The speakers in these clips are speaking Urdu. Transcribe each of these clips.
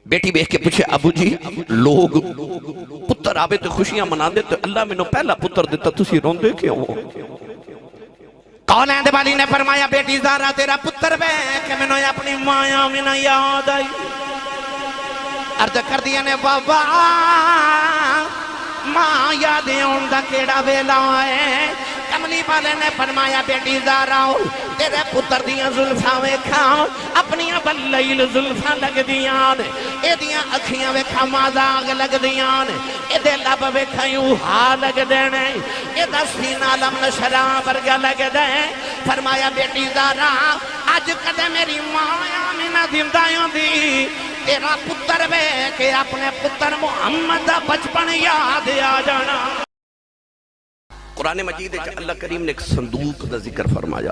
بیٹی بیٹھ کے پوچھے ابو جی لوگ پتر آوے تو خوشیاں منا دے تو اللہ میں نے پہلا پتر دیتا تسی روندے کیوں ہو؟ کولین دے والی نے فرمایا بیٹی زہرا تیرا پتر بے کہ میں نے اپنی مایا میں نہ یاد آئی عرض کر دیا نے بابا ماں یادیں اندہ کیڑا ویلا ہے کملی والے نے فرمایا بیٹی زہرا تیرے پتر دیاں زلفاں ویکھاں اپنیاں بلیل زلفاں لگ دیاں اے دیاں اکھیاں ویکھاں مازاغ لگ دیاں اے دے لب ویکھاں یوں ہا لگ دینے اے دا سینہ لمن شراب ورگا لگ دے فرمایا بیٹی زہرا آج کدے میری ماں آمینہ زندائیوں دی تیرا پتر بے کہ اپنے پتر محمد دا بچپن یاد آ جانا۔ قرآن مجید اللہ کریم نے ایک صندوق دا ذکر فرمایا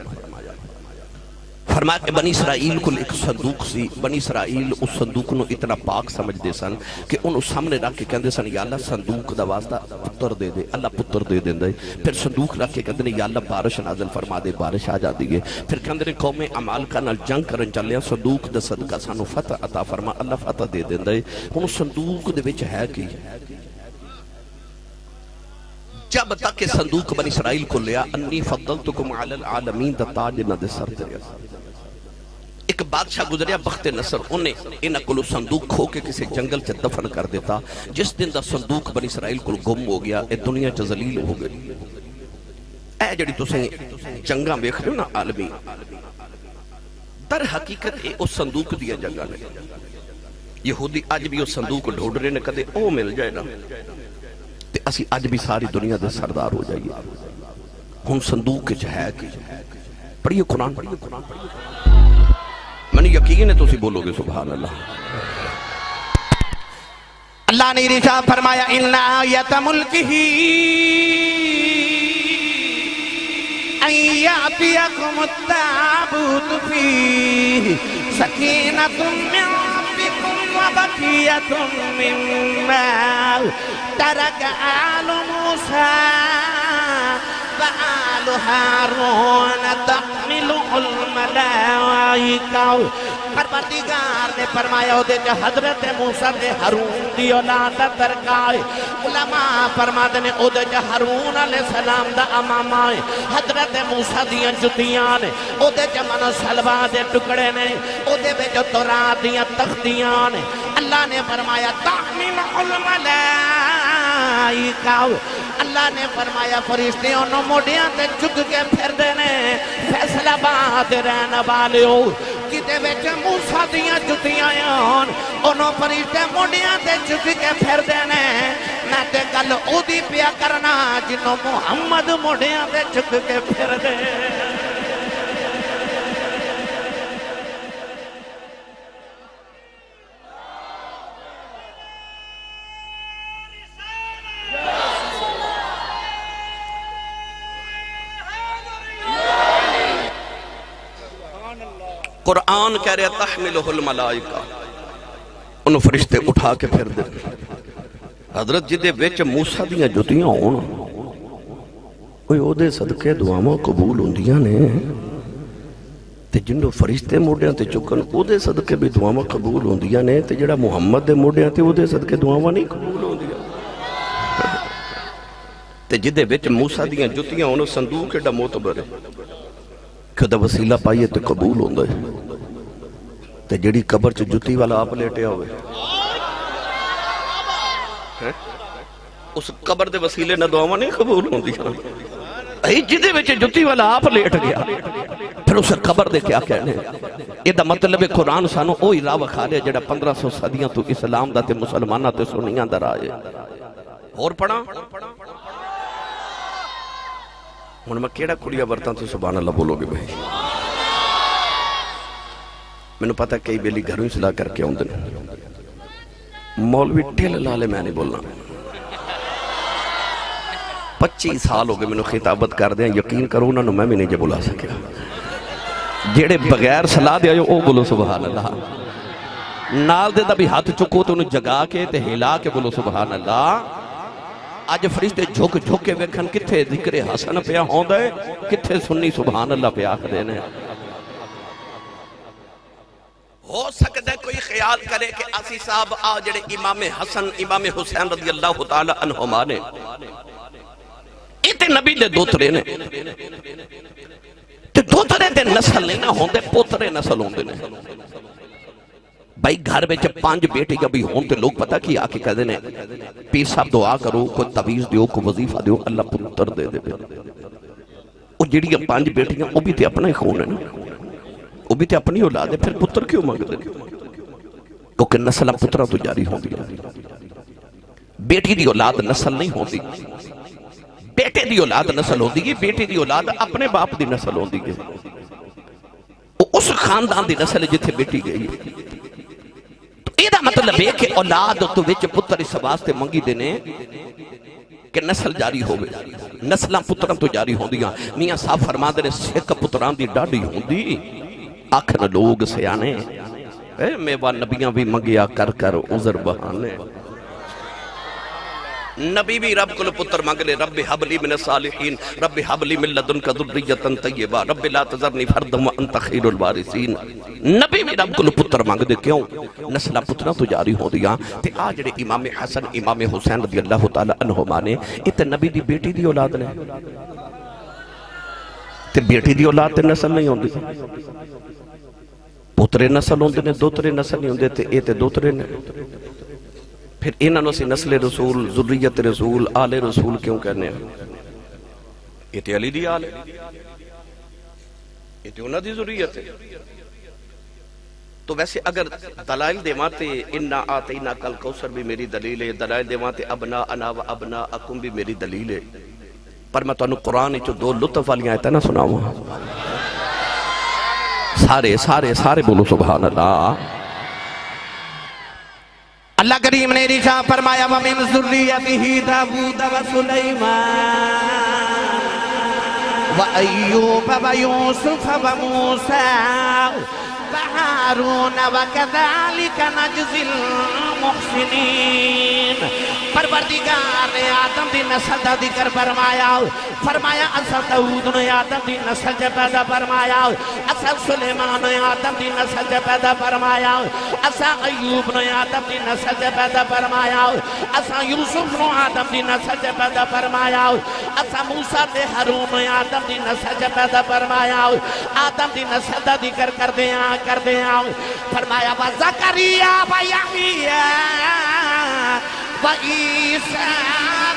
کہ بنی اسرائیل کو ایک صندوق سی بنی اسرائیل اس صندوق نو اتنا پاک سمجھ دے سن کہ انہوں سامنے رکھ کے کہندے سن یا اللہ صندوق دا واسطہ پتر دے دے اللہ پتر دے دے پھر صندوق رکھ کے کہندے یا اللہ بارش نازل فرما دے بارش آ جاتی ہے پھر کہندے قوم عمالقہ نال جنگ کرن چلے صندوق دا صدقہ سانو فتح عطا فرما اللہ فتح دے دے ہن صندوق دے وچ ہے کی جب تک کہ صندوق بنی اسرائیل کو لیا انی فضلتکم علی العالمین دا تاج نہ دے سر تے ایک بادشاہ گزریا بخت نصر انہیں انہاں کو صندوق کھو کے کسی جنگل سے دفن کر دیتا جس دن دا صندوق بنی اسرائیل کو گم ہو گیا اے دنیا چ ذلیل ہو گئی اے جڑی تسیں جنگاں ویکھ رہے ہو نا عالمی در حقیقت اے اس صندوق دیا جنگاں نے یہودی اج بھی اس صندوق ڈھونڈ رہے نے کدے او مل جائے نا تے اسی اج بھی ساری دنیا دے سردار ہو جائیے ہن صندوق وچ ہے کی پڑھیے قرآن میں نے یقین ہے تو اسی بولو گے سبحان اللہ اللہ نے ارشاد فرمایا ان آیت ملکہ ان یاتیکم التابوت فیہ سکینۃ من ربکم وبقیۃ مما ترک آل موسیٰ وآل ہارون تحمل الملائکہ پروردگار نے فرمایا ہو دے کہ حضرت موسیٰ دے ہارون دی اولاد ترکائے علماء فرماتے نے او دے کہ ہارون علیہ السلام دا امامہ حضرت موسیٰ دیاں جتیاں نے او دے کہ منو سلوہ دے ٹکڑے نے او دے بے جو تورات دیاں تختیاں نے اللہ نے فرمایا تحمل الملائکہ اللہ نے فرمایا فرشتے انہوں موڑیاں تے چک کے پھر دینے فیصلہ بات رہنا والے ہو کتے ویچ موسیٰ دیاں جتیاں انہوں فرشتے موڑیاں تے چک کے پھر دینے میں تے گل او دی پیا کرنا جنہوں محمد موڑیاں تے چک کے پھر دینے قرآن کہہ رہے تحملہ الملائکہ انہوں فرشتے اٹھا کے پھر دے حضرت جدے ویچ موسیٰ دیاں جتیاں ہونا کوئی او دے صدقے دعاواں قبول ہوندیاں نے تے جنہوں فرشتے موڑیاں تے چکن او دے صدقے بھی دعاواں قبول ہوندیاں نے تے جڑا محمد دے موڑیاں تے او دے صدقے دعاواں نہیں قبول ہوندیاں تے جدے ویچ موسیٰ دیاں جتیاں ہونا صندوق ایڈا معتبر ہے کہ دا وسیلہ پائیے تے قبول ہوندہ ہے تے جڑی قبر چ جتی والا آپ لیٹے ہوئے اس قبر دے وسیلے نہ دعاواں نہیں قبول ہوندی اے جدے وچ جتی والا آپ لیٹ گیا پھر اس قبر دے کیا کہنے یہ دا مطلب قرآن سانو اوہی راہ وکھا لے جڑا 1500 صدیاں تو اسلام دا تے مسلمانہ تے سنیاں در آئے اور پڑھا ہن میں کیڑا کڑیا برتاں تو سبحان اللہ بولو گے بھائی میں نے پتا کئی بیلی گھروں اصلاح کر کے آؤں مولوی ٹھل لالے میں نہیں بولنا 25 سال ہو گئے میں نے خطابت کر دیا یقین کرو انہوں نے میں بھی نہیں جے بلا سکیا جیڑے بغیر صلاح دیا جو او بولو سبحان اللہ نال دے دا بھی ہاتھ چکو تو انہوں جگا کے تے ہلا کے بولو سبحان اللہ آج فرشتے جھک جھک کے ویکھن کتھے ذکر حسن پیا ہوں دے کتھے سنی سبحان اللہ پیا آخ دینے ہو سکتا ہے کوئی خیال کرے کہ اسی صاحب آ جڑے امام حسن امام حسین رضی اللہ تعالی عنہما نے یہ نبی دے دوترے نے تے دوترے دے نسل نہیں نہ ہوندے پوترے نسل ہوندے نے بھائی گھر میں جب 5 بیٹے جب بھی ہوں تے لوگ پتہ کی آکے کہہ دینے پیر صاحب دعا کرو کوئی تعویذ دیو کوئی وظیفہ دیو اللہ پتر دے دے وہ جڑی 5 بیٹیاں وہ بھی تے اپنا ہی خون ہے نا وہ بھی تے اپنی اولاد ہے پھر پتر کیوں مانگ دے کیونکہ نسل پترہ تو جاری ہوں دی بیٹی دی اولاد نسل نہیں ہوں دی بیٹے دی اولاد نسل ہوں دی بیٹی دی اولاد اپنے باپ دی نسل ہوں دی اس خاندان دی نسل جتھے بیٹی گئی یہ مطلب ہے کہ اولاد تو وچ پتر اس واسطے منگی دینے کہ نسل جاری ہوئے نسلاں پتران تو جاری ہوں دیاں میاں صاحب فرما دے سکھ پتران دی ڈاڑی ہوں دی آکھن لوگ سے آنے میں وہ نبیاں بھی منگیا کر کر عذر بہانے نبی بھی رب کو پتر مانگ لے رب حبلی من الصالحین رب حبلی من لدنک ذریۃ طیبہ رب لا تذرنی فردا وانت خیر الوارثین نبی بھی رب کو پتر مانگ دے کیوں نسلہ پترہ تو جاری ہو دیا تے آج جڑے امام حسن امام حسین رضی اللہ تعالی عنہما نے تے نبی دی بیٹی دی اولاد نے تے بیٹی دی اولاد تے نسل نہیں ہوندی پترے نسل ہوندے نے دوترے نسل نہیں ہوندے تے اے تے دوترے نے پھر انہوں سے نسل رسول ذریت رسول آل رسول کیوں کہنے ہیں یہ تے علی دی آل ہے یہ تے انہوں دی ذریت ہے تو ویسے اگر دلائل دیواتے انہا آتینا کل کوثر بھی میری دلیل ہے دلائل دیواتے ابنا انا و ابنا اکم بھی میری دلیل ہے پر میں تو انہوں قرآن جو 2 لطف والیاں آئے تھا نا سناؤں سارے بولو سبحان اللہ اللہ کریم نے ارشاد فرمایا وَمِن ذُرِّيَّتِهِ داؤد وَسُلَيْمَانَ وَأَيُّوبَ وَيُوسُفَ وَمُوسَىٰ وَهَارُونَ وَكَذَلِكَ نَجْزِي الْمُحْسِنِينَ پروردگار نے آدم دی نسل دا ذکر فرمایا اصل داؤد نے آدم دی نسل جے پیدا فرمایا اصل سلیمان نے آدم دی نسل جے پیدا فرمایا اصل ایوب نے آدم دی نسل جے پیدا فرمایا اصل یوسف نے آدم دی نسل جے پیدا فرمایا اصل موسیٰ تے ہارون نے آدم دی نسل جے پیدا فرمایا آدم دی نسل دا ذکر کر دیا فرمایا وَزَكَرِيَّا وَيَحْيَا وَعِيسَىٰ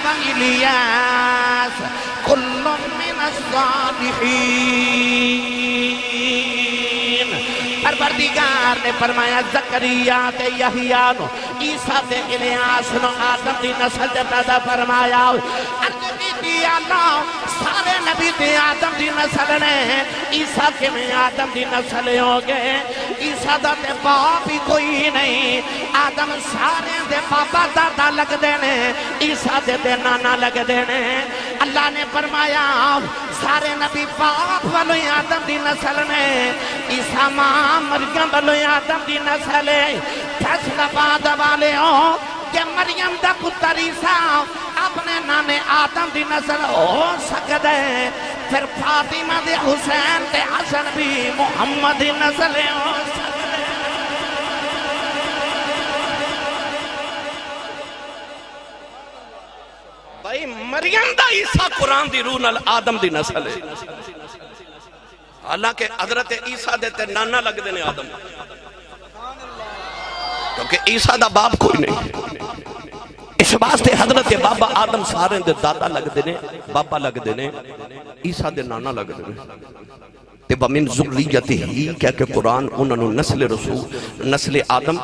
وَإِلْيَاسَ كُلٌّ مِّنَ الصَّالِحِينَ پروردگار نے فرمایا زکریا تے یحییٰ نو عیسیٰ تے الیاس نو آدم دی نسل تے پیدا فرمایا اللہ سارے نبی تے آدم دی نسل نے عیسیٰ کے میں آدم دی نسل ہو گئے عیسیٰ دا تے باپ ہی کوئی نہیں آدم سارے دے پاپا دادا لگ دینے عیسیٰ دے نانا لگ دینے اللہ نے فرمایا سارے نبی باپ والو آدم دی نسل نے عیسیٰ ماں مریم والو آدم دی نسل ہے فیصلہ بعد والے ہو کہ مریم دا پتر عیسیٰ اپنے نانے آدم دی نسل ہو سکتا ہے پھر فاطمہ دے حسین دے حسن بھی محمد دی نسل ہو سکتا ہے بھائی مریم دا عیسیٰ قرآن دی روح نال آدم دی نسل ہے حالانکہ حضرت عیسیٰ دیتے نانا لگ دینے آدم کیونکہ عیسیٰ دا باپ کوئی نہیں اس واسطے حضرت بابا آدم سارے دے دادا لگ دینے بابا لگ دینے عیسیٰ دے نانا لگ دینے تے وَمِن ذُرِّيَّتِهِ کہہ کہ قرآن انہوں نسل رسول نسل آدم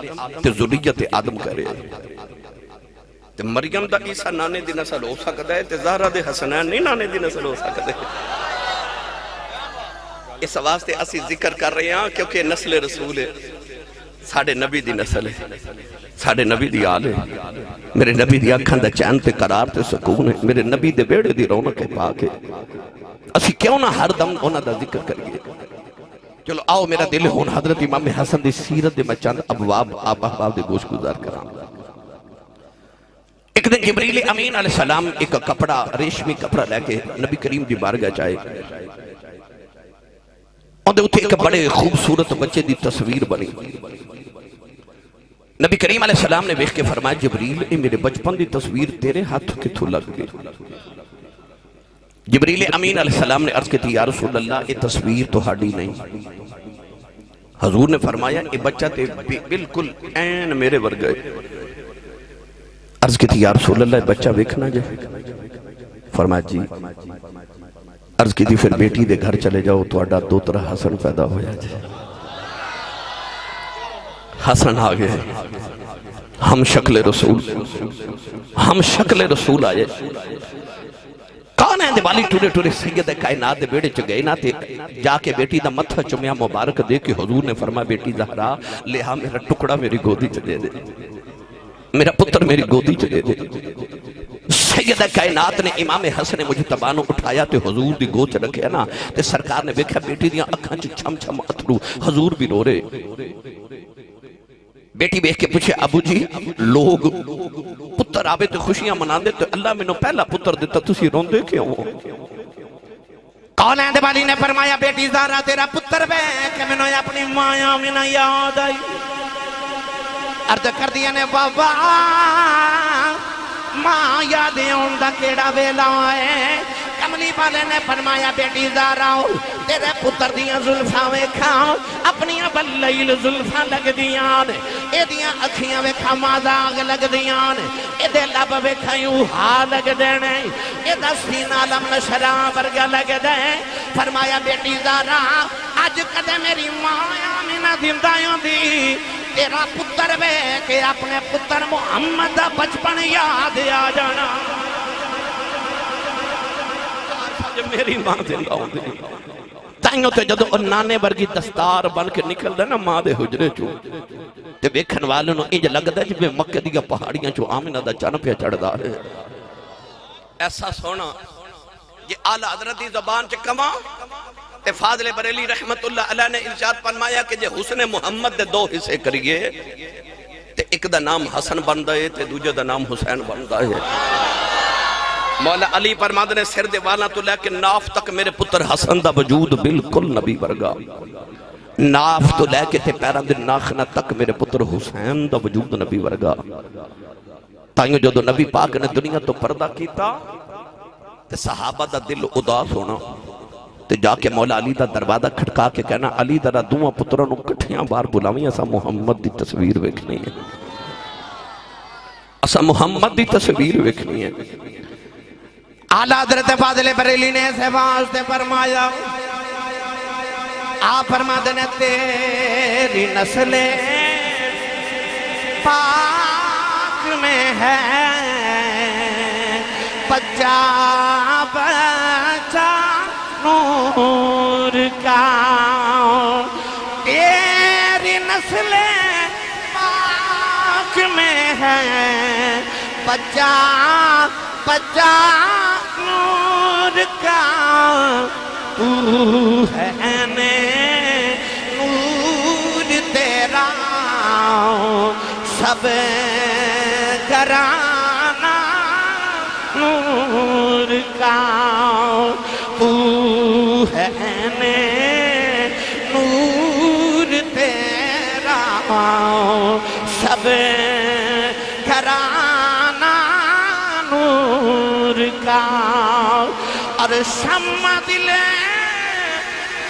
تے ذریت آدم کرے تے مریم دا عیسیٰ نانے دی نسل ہو سکتا ہے تے زہرہ دے حسنین نہیں نانے دی نسل ہو سکتا ہے اس واسطے اسی ذکر کر رہے ہیں کیونکہ نسل رسول ہے ساڑھے نبی دی نسل ہے ساڑھے نبی دی آل ہے میرے نبی دی اکھان دا چین تے قرار تے سکون ہے میرے نبی دے بیڑے دی رونق پاک ہے اسی کیوں نہ ہر دم انہاں دا ذکر کریے چلو آؤ میرا دل ہون حضرت امام حسن دی سیرت دے میں چند ابواب احباب دے گوش گزار کرام ایک دن جبریل امین علیہ السلام ایک کپڑا ریشمی کپڑا لے کے نبی کریم دی بارگاہ جائے اندے اتھے ایک بڑے خوبصورت بچے دی تصویر بنی. نبی کریم علیہ السلام نے ویکھ کے فرمایا جبریل اے میرے بچپن دی تصویر تیرے ہاتھ کتھوں لگ گئی؟ جبریل امین علیہ السلام نے عرض کی تھی یا رسول اللہ یہ تصویر تو ہاڑی نہیں. حضور نے فرمایا یہ بچہ تے بالکل این میرے ورگے. عرض کی تھی یا رسول اللہ یہ بچہ ویکھنا جائے؟ فرمایا جی. عرض کی تھی پھر بیٹی دے گھر چلے جاؤ تو اڈا دو طرح حسن پیدا ہویا جائے. حسن آگے ہم شکل رسول آئے. کون ہے دیوالی ٹورے ٹورے سید کائنات دے بیڑے چگئے نا تے جا کے بیٹی دا متھا چمیا مبارک دے کے حضور نے فرمایا بیٹی زہرا لہا میرا ٹکڑا میری گودی چ دے دے، میرا پتر میری گودی چ دے دے. سید کائنات نے امام حسن مجتبیٰ نو اٹھایا تے حضور دی گود چ رکھیا نا تے سرکار نے دیکھا بیٹی دیاں اکھاں چ چھم چھم اتھرو، حضور بھی رو رہے. بیٹی بیٹھ کے پوچھے ابو جی لوگ پتر آوے تو خوشیاں منا دے تو اللہ میں نے پہلا پتر دیتا تسی روندے کیوں ہو؟ کون ہے دیوالی نے فرمایا بیٹی زہرا تیرا پتر بے کہ میں نے اپنی مایا میں نہ یاد آئی. عرض کر دیا نے بابا ماں یاد دا کیڑا ویلا ہے. کملی والے نے فرمایا بیٹی زہرا تیرے پتر دیاں زلفاں ویکھاں اپنیاں بلیل زلفاں لگ دیاں نے، اے دیاں اکھیاں ویکھاں مازاغ لگ دیاں نے، اے دے لب ویکھاں یوں ہا لگ دینے، اے دا سینہ لم نشراں ورگا لگ دے. فرمایا بیٹی زہرا اج کدے میری ماں آمینہ زندہ دی تیرا پتر وے کہ اپنے پتر محمد دا بچپن یاد آ جانا. میری ماں زندہ ہوں دی تائیوں تے جدو نانے ورگی دستار بن کے نکل دے نا ماں دے حجرے چو تے بیکھن والے نو انج لگ دے جب مکہ دیا پہاڑیاں چو آمینہ دا چن پہ چڑھ دا ہے. ایسا سونا یہ اعلیٰ حضرت دی زبان چے کما تے فاضل بریلی رحمت اللہ علیہ نے ارشاد فرمایا کہ جے حسن محمد دے دو حصے کریے تے ایک دا نام حسن بن دے تے دوجہ دا نام حسین بن دے. مولا علی فرماتے نے سر دے والا تو لے کے ناف تک میرے پتر حسن دا وجود بالکل نبی ورگا، ناف تو لے کے تے پیران دے ناخنہ تک میرے پتر حسین دا وجود نبی ورگا. تائیوں جو نبی پاک نے دنیا تو پردہ کیتا تے صحابہ دا دل اداس ہونا تے جا کے مولا علی دا دروازہ کھٹکا کے کہنا علی دا دوہاں پتروں نو کٹھیاں بار بلاویں اسا محمد دی تصویر ویکھنی ہے، اسا محمد دی تصویر ویکھنی ہے. اعلیٰ حضرت فاضل بریلی نے اسے واسطے فرمایا آپ فرماتے ہیں تیری نسل پاک میں ہے بچہ بچہ نور کا. تیری نسل پاک میں ہے بچہ بچہ نور کا. تو ہے نور تیرا سب گھرانہ نور کا. تو ہے نور تیرا سب گھرانہ نور کا. اور شمع دل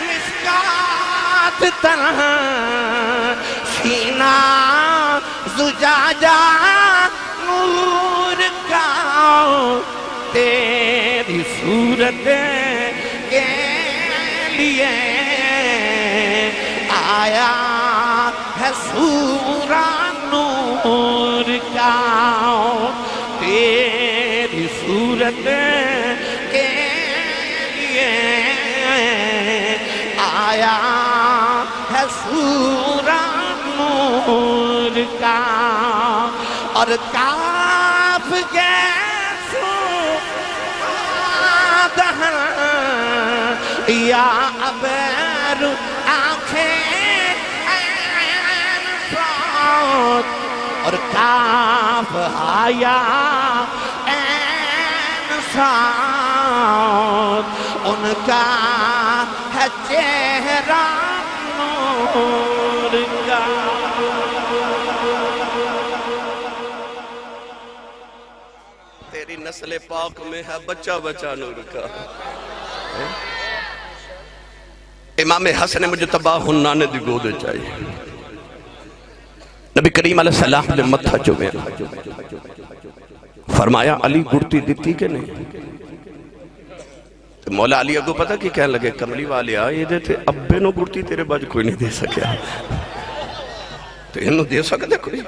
مسکات طرح سینہ زجاجہ نور کا. تیری صورت کے لیے آیا ہے سورہ نور کا. تیری صورت کے لیے آیا ہے سورہ نور کا. اور کاف کے دہن یا عبر آنکھیں این سوت اور کاف آیا این سوت. ان کا ہے چہرہ نور کا تیری نسل پاک میں ہے بچہ بچہ نور کا امام حسن مجتبہ ہنانے دی گودے چاہیے نبی کریم علیہ السلام نے متھا چومیا فرمایا علی گڑتی دیتی کہ نہیں مولا علی اگو پتہ کی کہنے لگے کملی والے آئے دیتے ابے نو گڑتی تیرے باج کوئی نہیں دے سکیا تو انہوں دے سکتے کوئی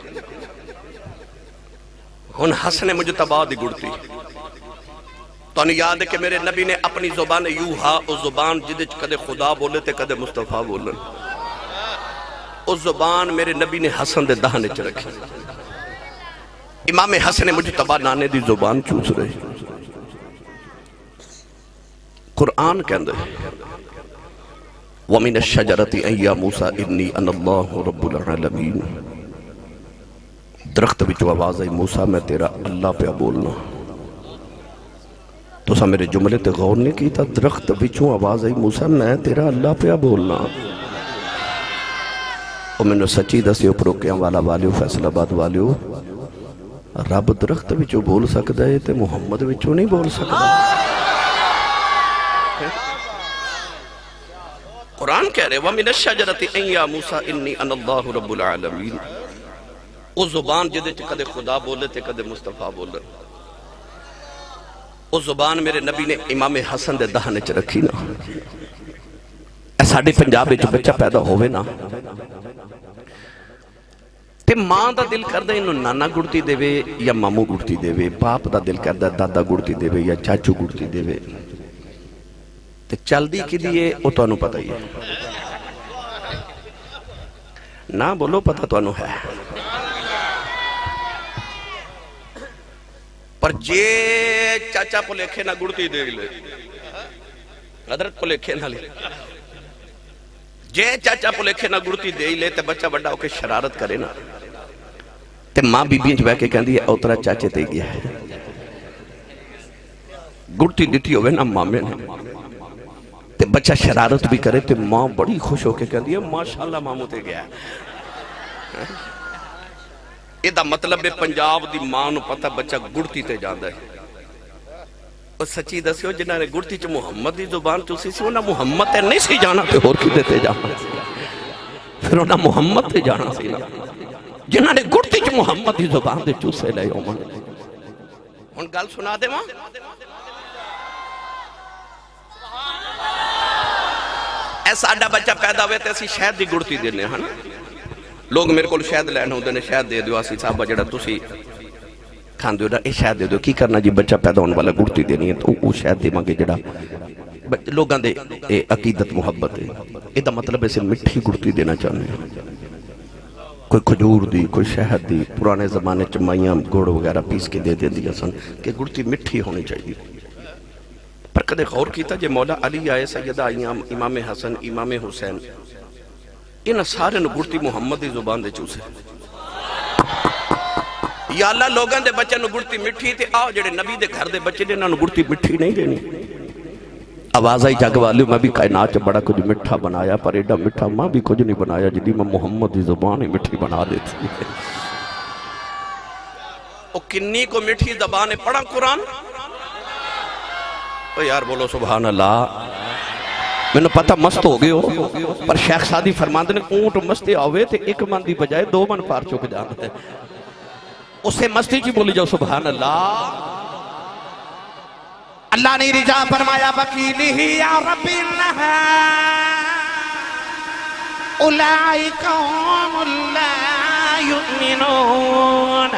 ہن حسن مجتبہ دی گڑتی تو انہیں یاد ہے کہ میرے نبی نے اپنی زبان یوہا اس زبان جدے کدے خدا بولے تھے کدے مصطفیٰ بولے اس زبان میرے نبی نے حسن دے دہنے چ رکھی امام حسن مجتبہ نانے دی زبان چوس رہے قرآن کہندے وَمِنَ الشَّجَرَةِ اَن يَا مُوسَىٰ اِنِّي أَنَا اللَّهُ رَبُّ الْعَالَمِينَ درخت بچو آواز آئی موسیٰ میں تیرا اللہ پہ بولنا تو سا میرے جملے تے غور نہیں کی تھا درخت بچو آواز آئی موسیٰ میں تیرا اللہ پہ بولنا اور میں نے سچی دسی اپروکیاں والا والیو فیصل آباد والیو رب درخت بچو بول سکتا ہے تے محمد بچو نہیں بول سکتا قرآن کہہ رہے وَمِنَ الشَّجَرَةِ اَن يَا مُوسَىٰ اِنِّي أَنَا اللَّهُ رَبُّ الْعَالَمِينَ اس زبان جدے کدے خدا بولے تھے کدے مصطفیٰ بولے اس زبان میرے نبی نے امام حسن دے دہنے چ رکھی نا اے ساڑھے پنجاب جو بچہ پیدا ہوئے نا تے ماں دا دل کردہ انہوں نانا گڑتی دے وے یا مامو گڑتی دے وے باپ دا دل کردہ دادا گڑتی دے وے یا چاچو گڑتی دے وے تے چل دی کی دیئے او تو انہوں پتہ ہی ہے نا بولو پتہ تو انہوں ہے پر جے چاچا کو لکھے نہ گڑتی دے لے حضرت کو لکھے نہ لے جے چاچا کو لکھے نہ گڑتی دے لے تے بچہ بڑا ہو کے شرارت کرے نا تے ماں بی بیچ بے کے کہندی ہے اوترا چاچے تے گیا ہے گڑتی دیتی ہوئے نا مامے نے تے بچہ شرارت بھی کرے تے ماں بڑی خوش ہو کے کہندی ہے ماشاءاللہ مامو تے گیا ہے ایدہ مطلب پنجاب دی ماں نو پتہ بچہ گڑتی تے جاندہ ہے اور سچی دسیو جنہاں نے گڑتی چ محمد دی زبان چوسی سی انہاں محمد تے نہیں سی جانا تے اور کی دیتے جانا پھر انہاں محمد تے جانا سی جنہاں نے گڑتی چ محمد دی زبان دے چوسے لے اومن ان گل سنا دے ماں ایسا آڈا بچہ پیدا ہوئے تے اسی شہد دی گڑتی دینے ہیں لوگ میرے کو شہد لینا ہوتے ہیں شہد دے دیو آسی صاحبہ جڑا تسی کھان دیو اے شہد دے دیو کی کرنا جی بچہ پیدا ہونے والا گڑتی دینی ہے تو وہ شہد دے مانگے جڑا لوگاں دے عقیدت محبت ہے اے دا مطلب اسے مٹھی گڑتی دینا چاہنے ہیں کوئی کھجور دی کوئی شہد دی پرانے زمانے چمائیاں گوڑ وغیرہ پیس کے دے دیا سن کہ گڑتی مٹھی ہونی چاہیے پر کدے غور کیتا جے مولا علی آئے سیدہ امام حسن امام حسین ان سارے نو گڑتی محمد دی زبان دے چوسے یا اللہ لوگاں دے بچے نو گڑتی مٹھی تے آؤ جڑے نبی دے گھر دے بچے دے نو گڑتی مٹھی نہیں دینی آواز آئی جاگ والیو میں بھی کائنات بڑا کچھ مٹھا بنایا پر ایڈا مٹھا ماں بھی کچھ نہیں بنایا جدی میں محمد دی زبان ہی مٹھی بنا دیتی او کنی کو مٹھی زبان پڑھا قرآن او یار بولو سبحان اللہ میں نے پتہ مست ہو گئے ہو پر شیخ سادی فرماندے نے اونٹ مستے آوے تھے ایک من دی بجائے دو من پار چک جاندے اسے مستی جی بولی جاؤ سبحان اللہ اللہ نے رجا فرمایا وکیلہ یا رب اللہ اولئک هم لا یؤمنون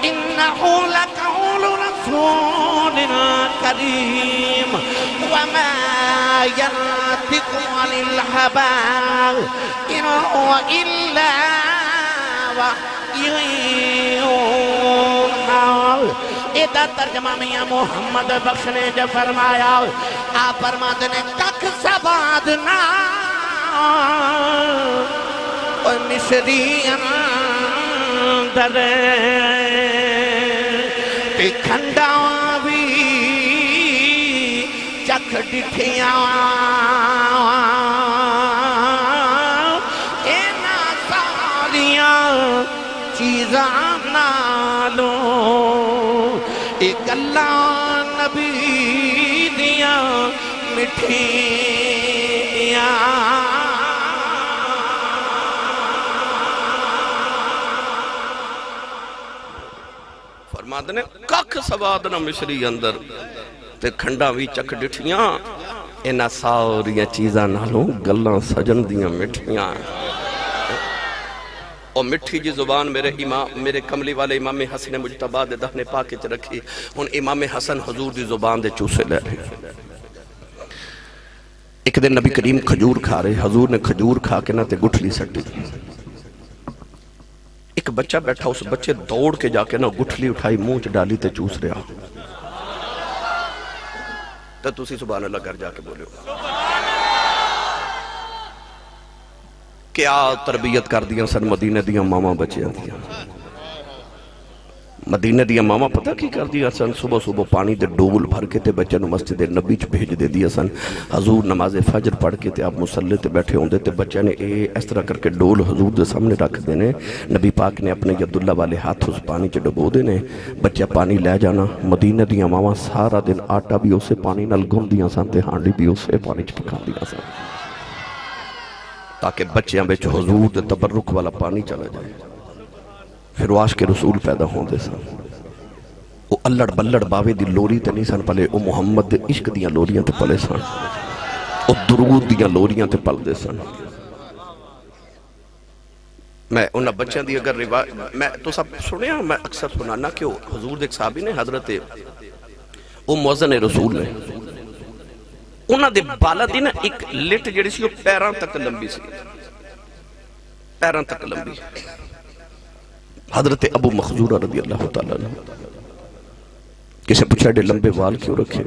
انہو لقول رسول کریم وما ينطق عن الهوى إن هو إلا وحي يوحى ایدہ ترجمہ میاں محمد بخش نے جو فرمایا آپ فرماتے نے کک سباد نا اور مصری اندر تے کھنڈا بھی چک ڈٹھیاں نالوں اے گلاں نبی دیاں مٹھیاں فرماتے نے کک سواد نہ مشری اندر تے کھنڈا بھی چک ڈٹھیاں انہاں ساریاں چیزاں نالوں گلاں سجن دیاں مٹھیاں اور مٹھی جی زبان میرے کملی والے امام حسن مجتبہ دے دہنے پاکے چ رکھی ہن امام حسن حضور دی زبان دے چوسے لے رہے ایک دن نبی کریم کھجور کھا رہے حضور نے کھجور کھا کے نہ تے گٹھلی سٹی ایک بچہ بیٹھا اس بچے دوڑ کے جا کے نہ گٹھلی اٹھائی منہ چ ڈالی تے چوس رہا تو تسی سبحان اللہ گھر جا کے بولے ہو کیا تربیت کر دیا سن مدینہ دیا ماما بچیاں دیا مدینہ دیا ماما پتہ کی کر دیا سن صبح صبح پانی دے ڈول بھر کے تے بچے نو مسجد نبی چ بھیج دے دیا سن حضور نماز فجر پڑھ کے تے آپ مصلی تے بیٹھے ہوندے تے بچے نے اس طرح کر کے ڈول حضور دے سامنے رکھ دینے نبی پاک نے اپنے عبداللہ والے ہاتھ اس پانی چ ڈبو دینے بچہ پانی لے جانا مدینہ دیا ماما سارا دن آٹا بھی اسے پانی نال گھن دیا سن تے ہانڈی بھی اسے پانی چ پکا دیا سن تاکہ بچیاں بیچ حضور دے تبرک والا پانی چلا جائے پھر وہ عاشق رسول پیدا ہوں دے سن وہ اللڑ بلڑ باوے دی لوری تے نہیں سن پلے وہ محمد دے عشق دیاں لوریاں تے پلے سن وہ درود دیاں لوریاں تے پل دے سن میں انہاں بچیاں دی اگر روایت میں تو سب سنیا میں اکثر سنانا کہ حضور دے ایک صحابی نے حضرت وہ موزن رسول نے انہاں دے بالا دی نا ایک لٹ جڑی سی وہ پیران تک لمبی سی پیران تک لمبی حضرت ابو مخزورہ رضی اللہ تعالیٰ نے کسے پوچھا ڈے لمبے وال کیوں رکھے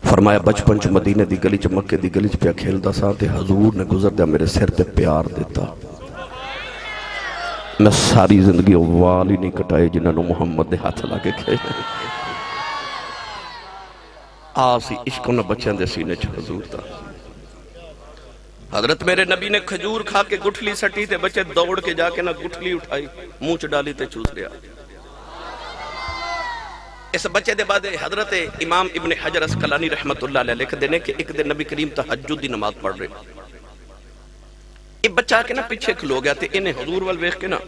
فرمایا بچپن چ مدینہ دی گلی چ مکے دی گلی چ پیا کھیلدا سا تے حضور نے گزر دیا میرے سر تے پیار دیتا میں ساری زندگی وال ہی نہیں کٹائے جنہاں نو محمد دے ہاتھ لا کے کھیلے آسی عشق نہ بچیاں دے سینے چ حضور تا حضرت میرے نبی نے کھجور کھا کے گٹھلی سٹی تے بچے دوڑ کے جا کے نہ گٹھلی اٹھائی منہ چ ڈالی تے چوس رہا اس بچے دے بعد حضرت امام ابن حجر اسقلانی رحمت اللہ علیہ لکھ دینے کہ ایک دن نبی کریم تہجد دی نماز پڑھ رہے یہ بچہ کے نا پیچھے کھلو گیا تے انہیں حضور وال ویکھ کے نا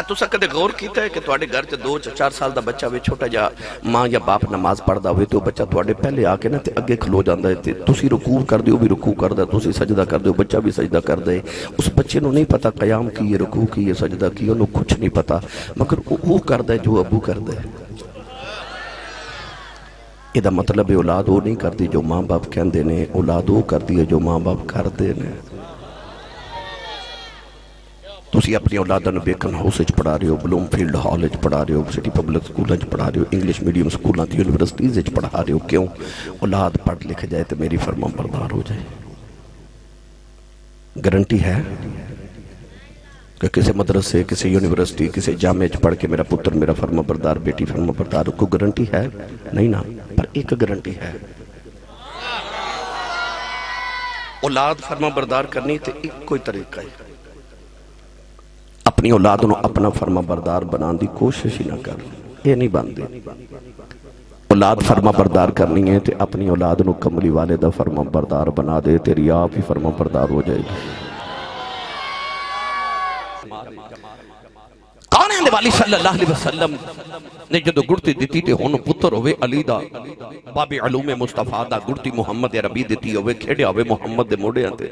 تو سا کدے غور کیتا ہے کہ تواڈے گھر چ 2-4 سال دا بچہ وے چھوٹا جا ماں یا باپ نماز پڑھدا ہوئے تو بچہ تواڈے پہلے آ کے نا تے اگے کھلو جاندا ہے تے تسی رکوع کر دیو بھی رکوع کردا تسی سجدہ کر دیو بچہ بھی سجدہ کردا ہے اس بچے نو نہیں پتا قیام کی یہ رکوع کی یہ سجدہ کی انہوں کچھ نہیں پتا مگر وہ کردا ہے جو ابو کردا ہے یہ مطلب ہے اولاد وہ نہیں کردی جو ماں باپ کہندے نے اولاد وہ کردی ہے جو ماں باپ کردے نے تسی اپنی اولادہ نے بیکن ہاؤس اچ پڑھا رہے ہو بلوم فیلڈ ہال اچ پڑھا رہے ہو سٹی پبلک سکول اچ پڑھا رہے ہو انگلش میڈیم سکول اچ یونیورسٹیز اچ پڑھا رہے ہو کیوں اولاد پڑھ لکھ جائے تو میری فرمان بردار ہو جائے گارنٹی ہے کہ کسی مدرسے کسی یونیورسٹی کسی جامعہ اچ پڑھ کے میرا پتر میرا فرمان بردار بیٹی فرمان بردار کو گارنٹی ہے نہیں نا پر ایک گارنٹی ہے اولاد فرمان بردار کرنی تے ایک کوئی طریقہ ہے اپنی اولاد نو اپنا فرما بردار بنان دی کوشش ہی نہ کر یہ نہیں بن دی اولاد فرما بردار کرنی ہے تے اپنی اولاد نو کملی والدہ فرما بردار بنا دے تیری آپ ہی فرما بردار ہو جائے گی قانے دے والی صلی اللہ علیہ وسلم نے جدو گڑتی دیتی تے ہونو پتر ہوئے علی دا باب علوم مصطفیٰ دا گڑتی محمد عربی دیتی ہوئے کھیڑے ہوئے محمد دے موڑے آتے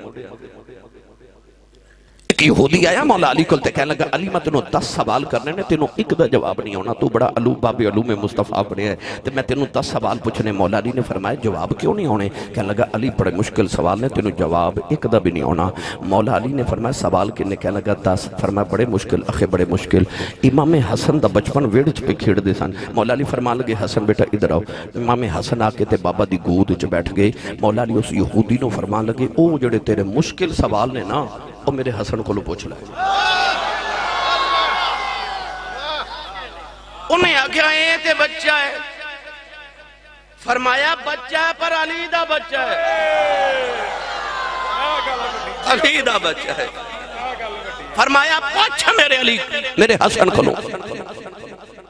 یہودی آیا مولا علی کل تے کہنے لگا علی میں تینوں 10 سوال کرنے نے تینوں ایک دا جواب نہیں ہونا تو بڑا باب علوم مصطفیٰ بڑے ہے تے میں تینوں 10 سوال پوچھنے مولا علی نے فرمایا جواب کیوں نہیں ہونے کہنے لگا علی بڑے مشکل سوال نے تینوں جواب ایک دا بھی نہیں ہونا مولا علی نے فرمایا سوال کنے کہنے لگا 10 فرمایا بڑے مشکل اخے بڑے مشکل امام حسن دا بچپن ویڑچ پہ کھیڑ دے سن مولا علی فرما لگے حسن بیٹا ادھر آؤ امام حسن آکے تے بابا دی گود چ بیٹھ گئے مولا علی اس یہودی نو فرما لگے او جڑے تیرے مشکل سوال نے نا اور میرے حسن کو لو پوچھ لائے انہیں آگیا اے تے بچہ ہے فرمایا بچہ ہے پر علی دا بچہ ہے علی دا بچہ ہے. فرمایا پوچھ میرے علی میرے حسن کو.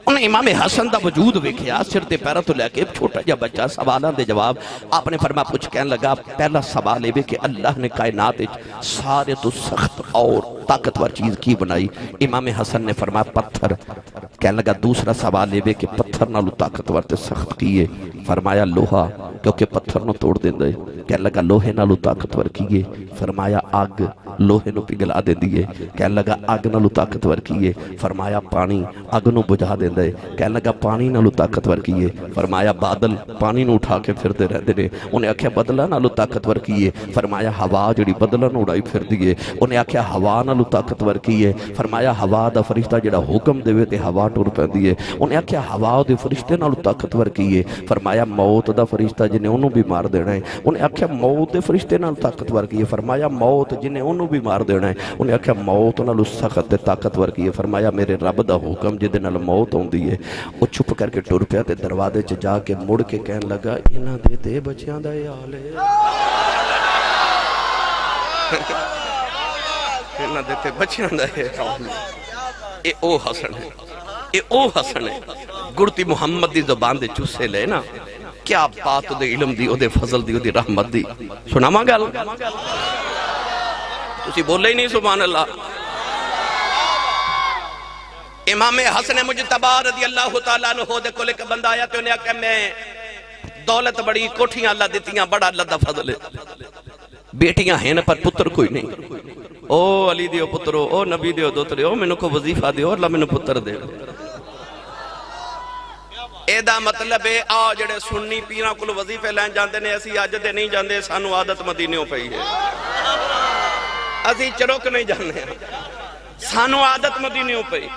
انہیں امام حسن دا وجود ویکھیا سر تے پیروں تو لے کے چھوٹا جا بچہ سوالاں دے جواب آپ نے فرمایا پوچھ کہنے لگا پہلا سوال یہ کہ اللہ نے کائنات سارے تو سخت اور طاقتور چیز کی بنائی. امام حسن نے فرمایا پتھر. کہنے لگا دوسرا سوال یہ کہ پتھر نالو طاقتور تے سخت کیے. فرمایا لوہا کیونکہ پتھر نو توڑ دیندے. کہنے لگا لوہے نالو طاقتور کیے. فرمایا آگ لوہے نو پگھلا دیندی ہے. کہنے لگا آگ نالو طاقتور کیے. فرمایا پانی آگ نو بجھا دیندے. کہنے لگا پانی نالو طاقتور کیے. فرمایا بادل پانی نو اٹھا کے پھردے رہندے نے. انہیں آکھیا بدلہ نالو طاقتور کیے. فرمایا ہوا جڑی بدلہ نو اڑائی پھر دیئے. انہیں آکھیا ہوا نالو طاقتور کیے. فرمایا ہوا دا فرشتہ جڑا حکم دے تے ہوا ٹر پیندی ہے. انہیں آکھیا ہوا دے فرشتے نالو طاقتور کیے. فرمایا موت دا فرشتہ جنہیں انہوں بھی مار دینا ہے. انہیں آکھیا موت دے فرشتے نالو طاقتور کیے. فرمایا موت جنہیں انہوں بھی مار دینا ہے. انہیں آکھیا موت نالو سخت تے طاقتور کیے. فرمایا میرے رب دا حکم جدے نال موت ہوندی ہے. وہ چھپ کر کے ٹر پیا تے دروازے چ جا کے مڑ کے کہنے لگا انہاں دے تے بچیاں دا یہ حال ہے. انہاں دے تے بچیاں دا یہ حال ہے. اے او حسن ہے. اے او حسن ہے. گڑتی محمد دی زبان دے چوسے لے نا کیا بات دے علم دی او دے فضل دی او دی رحمت دی. سناواں گل تسی بولے ہی نہیں سبحان اللہ. امام حسن مجتبی رضی اللہ تعالیٰ عنہ دے کول ایک بندہ آیا تے انہیں کہا میں دولت بڑی کوٹھیاں اللہ دیتیاں بڑا اللہ دا فضل ہے. بیٹیاں ہیں پر پتر کوئی نہیں. او علی دیو پترو او نبی دیو دوترے او منو کو وظیفہ دیو اللہ منو پتر دے. اے دا مطلب ہے آ جڑے سنی پیراں کل وظیفے لین جاندے نے اسی آج دے نہیں جاندے سانو عادت مدینیوں پئی ہے. اسی چروک نہیں جانے سانو عادت مدینیوں پئی.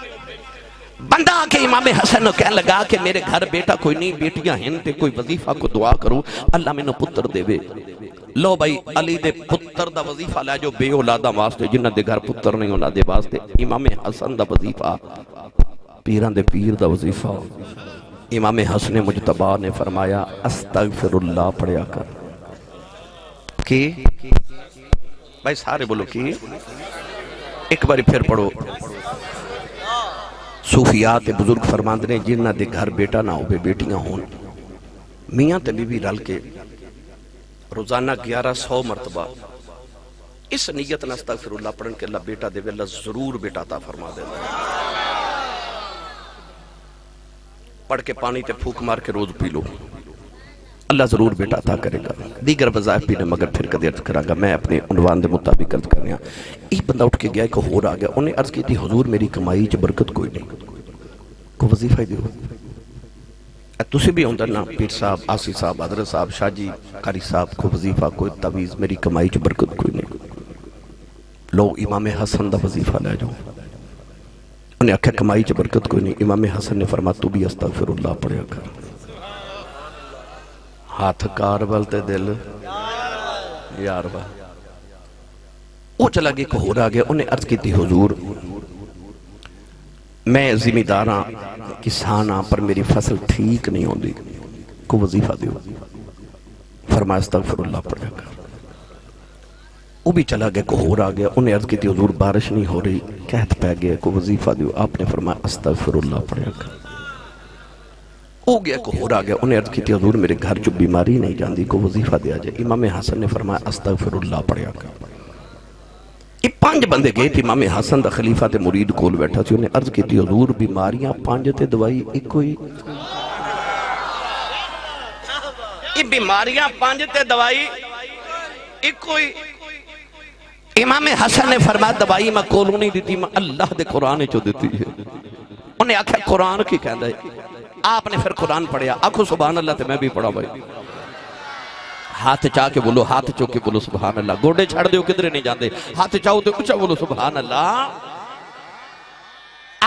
بندہ آکے امام حسن نے کہنے لگا کہ میرے گھر بیٹا کوئی نہیں بیٹیاں ہیں تے کوئی وظیفہ کو دعا کرو اللہ میں نے پتر دے وے. لو بھائی علی دے پتر دا وظیفہ لے جو بے اولادہ واسطے جنہ دے گھر پتر نہیں اولادے واسطے. امام حسن دا وظیفہ پیران دے پیر دا وظیفہ. امام حسن مجتبی نے فرمایا استغفر اللہ پڑھیا کر. کی بھائی سارے بولو کی ایک باری پھر پڑھو. صوفیات بزرگ فرماندے نے جنہ دے گھر بیٹا نہ ہوئے بیٹیاں ہون میاں تے بی بی رل کے روزانہ 1100 مرتبہ اس نیت نہ استغفر اللہ پڑھن کے اللہ بیٹا دے اللہ ضرور بیٹا عطا فرما دے. پڑھ کے پانی تے پھوک مار کے روز پی لو اللہ ضرور بیٹا عطا کرے گا. دیگر وظائف بھی نے مگر پھر کدی عرض کراں گا میں اپنے عنوان دے مطابق عرض کرنے ہیں. ایک بندہ اٹھ کے گیا ایک ہور آ گیا انہیں عرض کی تھی حضور میری کمائی چ برکت کوئی نہیں کو وظیفہ ہی دیو. تسی بھی ہوندر نا پیر صاحب آسی صاحب حضرت صاحب شاہ جی قاری صاحب کو وظیفہ کوئی تعویذ میری کمائی چ برکت کوئی نہیں. لو امام حسن دا وظیفہ لے جاؤ. انہیں آکھا کمائی چ برکت کوئی نہیں. امام حسن نے فرمایا تو بھی استغفر اللہ پڑھیا کر. ہاتھ کار بلتے دل یار با. وہ چلا گیا کہ ہو رہا گیا انہیں عرض کی تھی حضور میں ذمہ داراں کساناں پر میری فصل ٹھیک نہیں ہوندی کو وظیفہ دیو. فرمایا استغفر اللہ پڑھیا کر. وہ بھی چلا گیا کہ ہو رہا گیا انہیں عرض کی تھی حضور بارش نہیں ہو رہی قحط پہ گیا کو وظیفہ دیو. آپ نے فرمایا استغفر اللہ پڑھیا کر. ہو گیا کہ ہو رہا گیا انہیں عرض کی تھی حضور میرے گھر جو بیماری نہیں جاندی کو وظیفہ دیا جائے. امام حسن نے فرمایا استغفر اللہ پڑھیا کر. یہ 5 بندے گئے تھے امام حسن دا خلیفہ تے مرید کول بیٹھا تھی انہیں عرض کی تھی حضور بیماریاں 5 تے دوائی ایک کوئی. یہ بیماریاں 5 تے دوائی ایک کوئی. امام حسن نے فرمایا دوائی میں کولوں نہیں دیتی میں اللہ دے قرآن چو دیتی ہے. انہیں آکھا قرآن کی کہندہ ہے. آپ نے پھر قرآن پڑھیا. آنکھو سبحان اللہ تے میں بھی پڑھا بھائی. ہاتھ چاہ کے بولو ہاتھ چو کے بولو سبحان اللہ. گوڑے چھڑ دیو کدھرے نہیں جاندے ہاتھ چاہو تے اچھا بولو سبحان اللہ.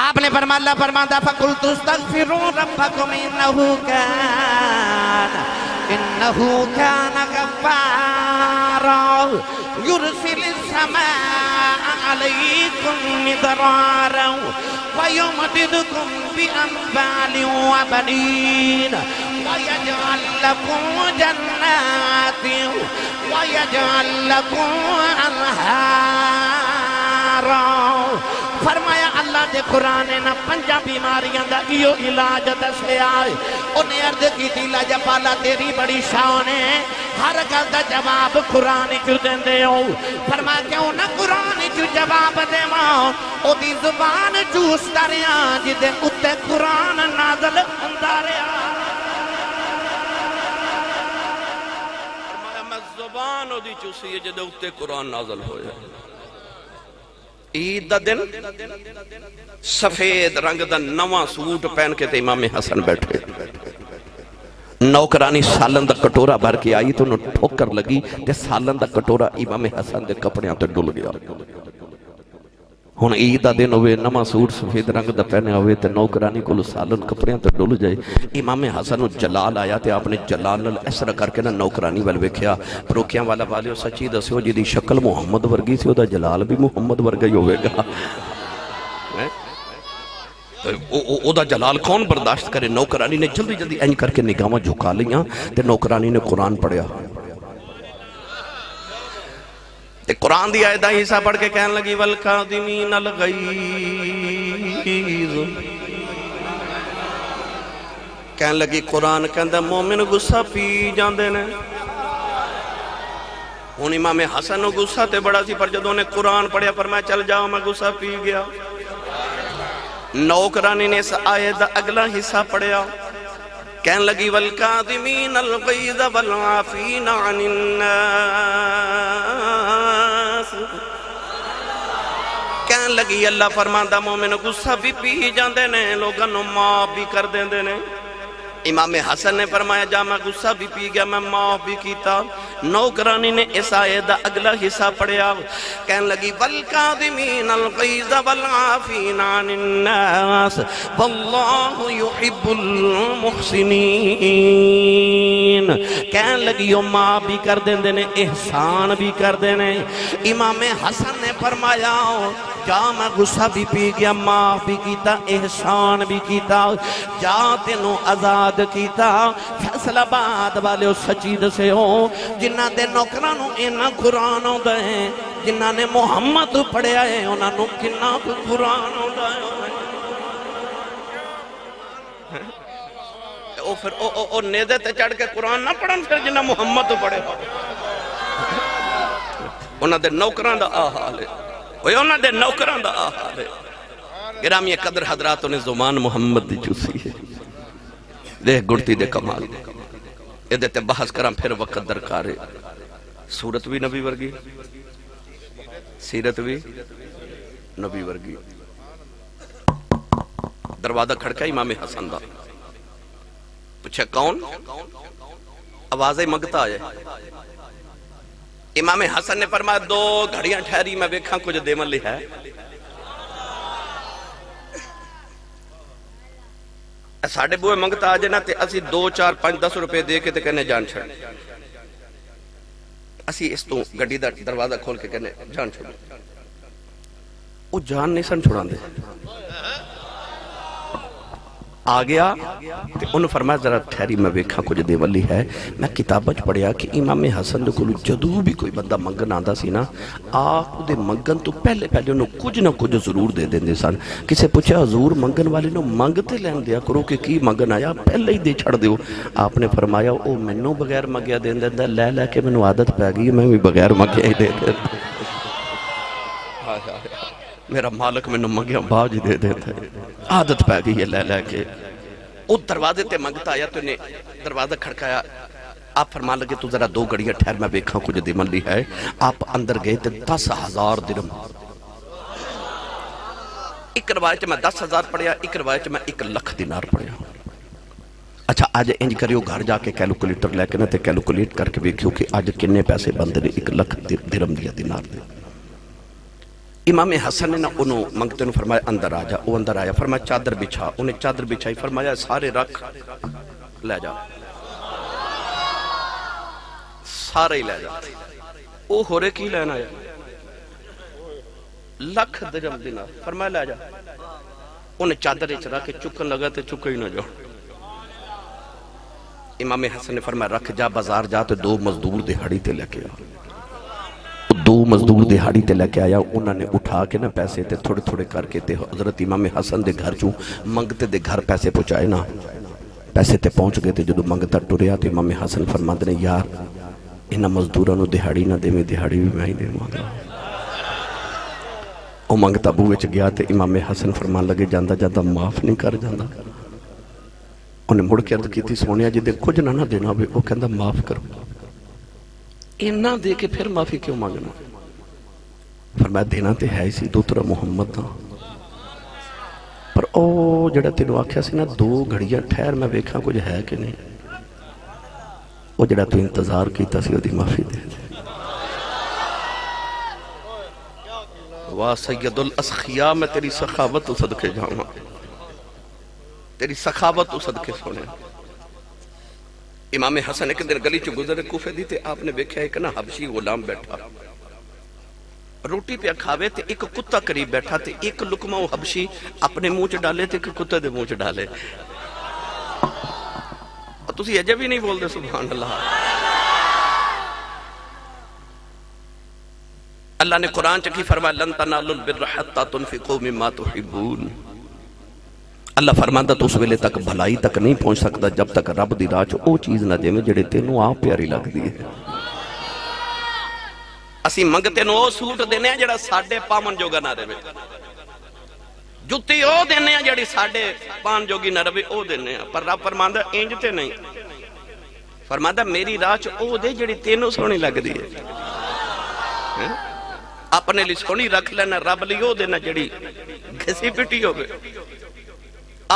آپ نے فرما اللہ فرماتا فَقُلْتُ اسْتَغْفِرُوا رَبَّكُمْ إِنَّهُ كَانَ غَفَّارًا يُرْسِلِ السَّمَاءَ عَلَيْكُمْ مِدْرَارًا وَيُمْدِدْكُمْ بِأَمْوَالٍ وَبَنِينَ وَيَجْعَلْ لَكُمْ جَنَّاتٍ وَيَجْعَلْ لَكُمْ أَنْهَارًا فرمایا اللہ دے قرآن نہ پنجا بیماریاں دا ایو علاج دسیا ہے انہیں عرض کی تھی لاجا پالا تیری بڑی شان ہے ہر گل دا جواب قرآن کیوں دین دے ہو فرمایا کیوں نہ قرآن کیوں جواب دے ماں او دی زبان چوس داریاں جدے اتے قرآن نازل انداریاں فرمایا میں زبان او دی چوسی ہے جدے اتے قرآن نازل ہویا عید دا دن سفید رنگ دا نواں سوٹ پہن کے تے امام حسن بیٹھے نوکرانی سالن دا کٹورا بھر کے آئی تو انہوں ٹھوکر لگی تے سالن دا کٹورا امام حسن دے کپڑیاں تے ڈل گیا ہن عید دا دن ہوئے نواں سوٹ سفید رنگ دا پہنے ہوئے تے نوکرانی کو سالن کپڑیاں تے ڈل جائے امام حسن جلال آیا تے آپ نے جلال اس طرح کر کے نا نوکرانی ول ویکھیا پروکیاں والا والیو سچی دسیو جی دی شکل محمد ورگی سی او دا جلال بھی محمد ورگا ہی ہوئے گا او دا جلال کون برداشت کرے نوکرانی نے جلدی جلدی اینج کر کے نگاہاں جھکا لیاں تے نوکرانی نے قرآن پڑھیا تے قرآن دی آیت دا حصہ پڑھ کے کہنے لگی والکاظمین الغیظ کہنے لگی قرآن کہندہ مومن غصہ پی جاندے نے ہن امام حسن نو غصہ تے بڑا سی پر جدوں نے قرآن پڑھیا فرمایا چل جاؤ میں غصہ پی گیا نوکرانی نے اس آیت دا اگلا حصہ پڑھیا کہنے لگی والکاظمین الغیظ والعافین عن الناس کہنے لگی اللہ فرماندہ مومن غصہ بھی پی جاندے نے لوگاں نو معاف بھی کر دیندے نے امام حسن نے فرمایا جا میں غصہ بھی پی گیا میں معاف بھی کیتا نوکرانی نے اس آیت دا اگلا حصہ پڑھیا کہنے لگی والکاظمین الغیظ والعافین عن الناس واللہ یحب المحسنین کہنے لگی وہ معاف بھی کر دیندے نے احسان بھی کر دینے امام حسن نے فرمایا جا میں غصہ بھی پی گیا معاف بھی کیتا احسان بھی کیتا جا تینوں آزاد کیتا فیصلہ آباد والے سچی دسے ہو جنہ دے نوکرانوں اینا قرآن ہوتا ہے جنہ نے محمد پڑھیا ہے انہاں نو کنا قرآن ہوتا ہے او پھر او نیدے تے چڑھ کے قرآن نہ پڑھن پھر جنہ محمد پڑھے انہاں دے نوکران دا آحال ہے انہاں دے نوکران دا آحال ہے گرامی قدر حضراتوں نے زمان محمد دی چوسی ہے دیکھ گڑتی دے کمال یہ دیتے بحث کرام پھر وقت درکارے صورت بھی نبی ورگی سیرت بھی نبی ورگی دروازہ کھڑکا امام حسن دا پوچھے کون آوازیں مگتا آئے امام حسن نے فرمایا دو گھڑیاں ٹھہری میں بیکھاں کچھ دیمن لی ہے ساڑھے بوئے منگتا آجے نا تے اسی 2 4 5 10 روپے دے کے تے کہنے جان چھڑ اسی اس تو گڑی دا دروازہ کھول کے کہنے جان چھوڑ وہ جان نہیں سن چھوڑان دے آ گیا تے انہوں فرمایا ذرا ٹھہری میں ویکھا کچھ دے والی ہے میں کتابت پڑھیا کہ امام حسن دے کولو جدو بھی کوئی بندہ منگن آندا سی نا آپ دے منگن تو پہلے انہوں کچھ نہ کچھ ضرور دے دیں دے سن کسے پوچھا حضور منگن والے نو منگتے لین دیا کرو کہ کی منگن آیا پہلے ہی دے چھڑ دیو آپ نے فرمایا او منو بغیر منگیا دے دے لے لے کے منو عادت پہ گئی میں بھی بغیر منگیا ہی دے دے میرا مالک میں منگیا باج دے دیتا ہے عادت پہ گئی ہے لے لے کے او دروازے تے منگتا آیا تو انہیں دروازہ کھڑکایا آپ فرمان لگے تو ذرا 2 گھڑیاں ٹھہر میں بیکھاں کچھ دیمن لی ہے آپ اندر گئے تے 10,000 درم ایک روایت میں 10,000 پڑھیا ایک روایت میں 1 لکھ دینار پڑھیا اچھا آج انج کریو گھر جا کے کیلکولیٹر لے کے نا تے کیلکولیٹ کر کے بیکھیو کہ آج کنے پیسے بندے نے 1 لکھ درم دیا دینار دے امام حسن نے نا انہوں منگتے انہوں فرمایا اندر آجا وہ اندر آیا فرمایا چادر بچھا انہیں چادر بچھائی فرمایا سارے رکھ لے جا سارے ہی لے جا او ہو رہے کی لینا ہے 1 لکھ درم دینار فرمایا لے جا انہیں چادر اچھا کے چکن لگا تے چکا ہی نہ جاؤ امام حسن نے فرمایا رکھ جا بازار جا تو 2 مزدور دہاڑی تے لے کے آ. 2 مزدور دہاڑی تے لے کے آیا. انہوں نے اٹھا کے نا پیسے تے تھوڑے تھوڑے کر کے تے حضرت امام حسن دے گھر چوں منگتے دے گھر پیسے پہنچائے نا. پیسے تے پہنچ گئے تے جدو منگتا ٹریا تے امام حسن فرماندے نے یار انہاں مزدوراں نوں دہاڑی نہ دے میں دہاڑی بھی میں ہی دیواں گا. او منگتا بوئے چ گیا تے امام حسن فرمان لگے جاندا جاندا معاف نہیں کر جاندا. انہیں مڑ کے عرض کی تھی سونیا جی دے کچھ نہ دینا ہوئے وہ کہندا معاف کرو. اینا دے کے پھر معافی کیوں مانگنا؟ فرمایا دینا تے ہے اسی دوترا محمد دا پر او جڑا تینوں آکھیا سی نا 2 گھڑیاں ٹھہر میں ویکھاں کچھ ہے کہ نہیں. او جڑا تو انتظار کیتا سی او دی معافی دے دے. واہ سید الاسخیاء میں تیری سخاوت تو صدقے جاؤں تیری سخاوت تو صدقے سونے. امام حسن ایک دن گلی چو گزرے کوفے دی تے آپ نے بیکھا ایک نا حبشی غلام بیٹھا روٹی پہ کھاوے تے ایک کتا قریب بیٹھا تے ایک لقمہ وہ حبشی اپنے منہ چ ڈالے تے ایک کتے دے منہ چ ڈالے. اور تسی اجے بھی نہیں بول دے سبحان اللہ. اللہ نے قرآن چکی فرمایا لن تنالوا البر حتى تنفقوا مما تحبون. اللہ فرماندہ تو اس ویلے تک بھلائی تک نہیں پہنچ سکتا جب تک رب دی راہ چ او چیز نہ دے میں جڑے تینوں آپ پیاری لگ دی ہے. اسی منگتے نو او سوٹ دینے ہیں جڑا ساڑھے پامن جوگا نہ رہے جتی او دینے ہیں جڑی ساڑھے پان جوگی نہ رہے او دینے ہیں. پر رب فرماندہ انجتے نہیں فرماندہ میری راہ چ او دے جڑی تینوں سونی لگ دی ہے. اپنے لی سونی رکھ لینا رب لی او دینا جڑی گھسی پٹی ہو گئے.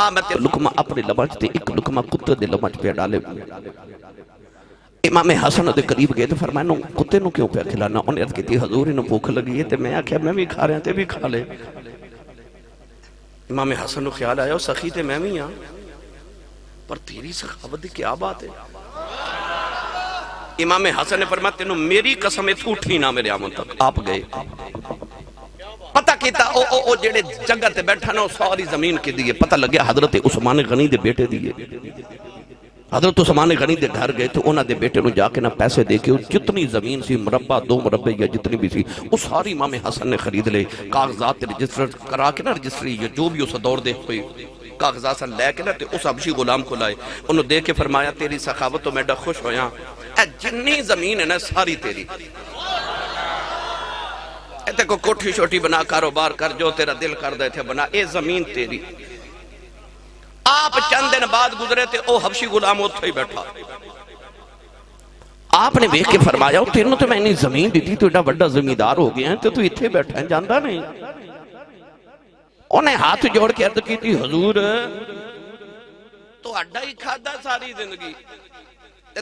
آمتے لکمہ اپنے لباچ تے ایک لکمہ کتے دے لباچ پہ ڈالے. امام حسن دے قریب گئے تو فرمایا نو کتے نو کیوں پہ کھلانا. انہیں عرض کی تھی حضور انہوں بھوک لگی ہے تے میں آکھیا میں بھی کھا رہے ہیں تے بھی کھا لے. امام حسن نو خیال آیا سخی تے میں بھی ہاں پر تیری سخاوت دی کیا بات ہے. امام حسن نے فرمایا تینوں میری قسم اٹھی نہ میرے آمن تک. آپ گئے پتہ کیتا او جڑے جگہ تے بیٹھا نا ساری زمین کے دیئے. پتہ لگیا حضرت عثمان غنی دے بیٹے دیئے. حضرت عثمان غنی دے گھر گئے تو انہاں دے بیٹے نو جا کے نا پیسے دے کے جتنی زمین سی مربع 2 مربع یا جتنی بھی سی وہ ساری امام حسن نے خرید لے. کاغذات رجسٹر کرا کے نا رجسٹری جو بھی اس دور دے ہوئی کاغذات سے لے کے نا تے اس حبشی غلام کو لائے. انہوں دے کے فرمایا تیری سخاوت تو میں ڈا خوش ہویا اے جنی زمین ہے نا ساری تیری. ایتے کو کوٹھی شوٹی بنا کاروبار کر جو تیرا دل کر دے تھے بنا اے زمین تیری. آپ چند دن بعد گزرے تھے او حبشی غلام اتھے ہی بیٹھا. آپ نے بیٹھ کے فرمایا تینوں تو میں نے زمین دی تھی تو ایڈا بڑا زمیندار ہو گیا ہے تو اتھے بیٹھا ہے جاندہ نہیں. انہیں ہاتھ جوڑ کے عرض کی تھی حضور تو اڈا ہی کھادا ساری زندگی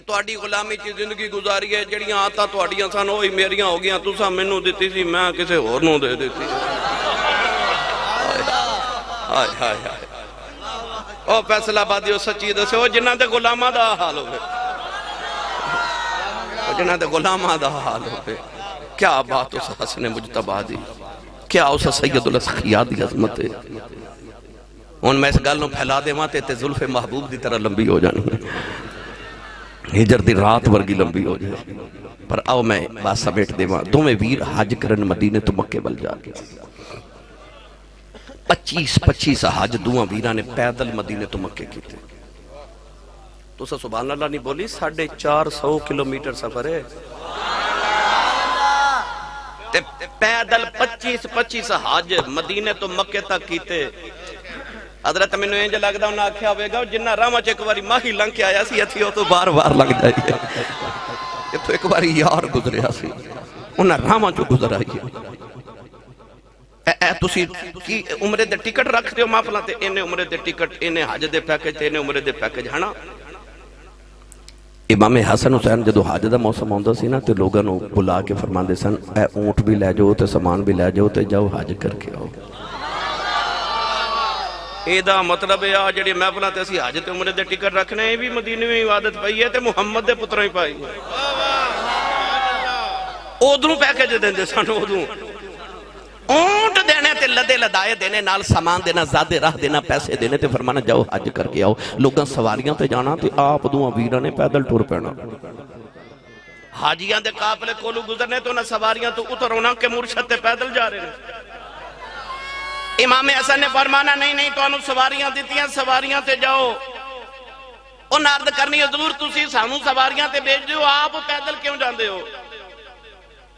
تو اڈی غلامی کی زندگی گزاری ہے جڑیاں آتا تو اڈیاں سان ہوئی میریاں ہو گیاں تو سا منو دیتی سی میں کسے اور نو دے دیتی. ہائے ہائے ہائے او فیصلہ آبادی او سچی دسے او جنہ دے غلامہ دا حال ہوئے او جنہ دے غلامہ دا حال ہوئے. کیا بات اس حسن مجتبہ دی کیا اس سید الاسخیاء دی عظمت ہے. ان میں اس گالنوں پھیلا دے ماں تے ظلف محبوب دی طرح لمبی ہو جانی ہے. ہجر دی رات ورگی لمبی ہو جائے. پر آؤ میں بات سمیٹ دے ماں دو میں ویر حج کرن مدینے تو مکے بل جا گیا. 25 حج دوہاں ویرہ نے پیدل مدینے تو مکے کی تھے. تو سا سبحان اللہ نہیں بولی 450 کلومیٹر سفر ہے. پیدل 25 حج مدینے تو مکے تک کیتے. حضرت میں نے لگ دا انہاں آکھیا ہوئے گا جنہ راما چ ایک باری ماہی لنگ کے آیا سی اتھی ہو تو بار بار لگ جائیے. یہ تو ایک باری یار گزریا سی انہاں راما چ گزر آئی. اے تسی کی عمرے دے ٹکٹ رکھ دیو مافلا تے انہیں عمرے دے ٹکٹ انہیں حج دے پیکج تے انہیں عمرے دے پیکج ہے نا. امام حسن حسین جدو حج دا موسم آندا سی نا تے لوگاں نو بلا کے فرماندے سن اے اونٹ بھی لے جاؤ تے سامان بھی لے جاؤ تے جاؤ حج کر کے آؤ. اے دا مطلب ہے جڑی محفلاں تے اسی حج تے عمرے دے ٹکٹ رکھنے اے بھی مدینے میں عبادت پئی ہے تے محمد دے پتراں ہی پائی ہے. ادھروں پیکج دیندے سن ادھروں اونٹ دینے تے لدے لدائے دینے نال سامان دینا زیادہ راہ دینا پیسے دینے تے فرمانا جاؤ حج کر کے آؤ لوگاں سواریاں تے جانا تے آپ دوہاں ویرہ نے پیدل ٹور پینا حاجیاں دے قافلے کولو گزرنے تو نہ سواریاں تو اترونا کے مرشد تے پیدل جا رہے ہیں امام حسن نے فرمانا نہیں تو انہوں سواریاں دیتیاں سواریاں تے جاؤ ان عرض کرنی حضور تسی سانو سواریاں تے بیچ دیو آپ پیدل کیوں جاندے ہو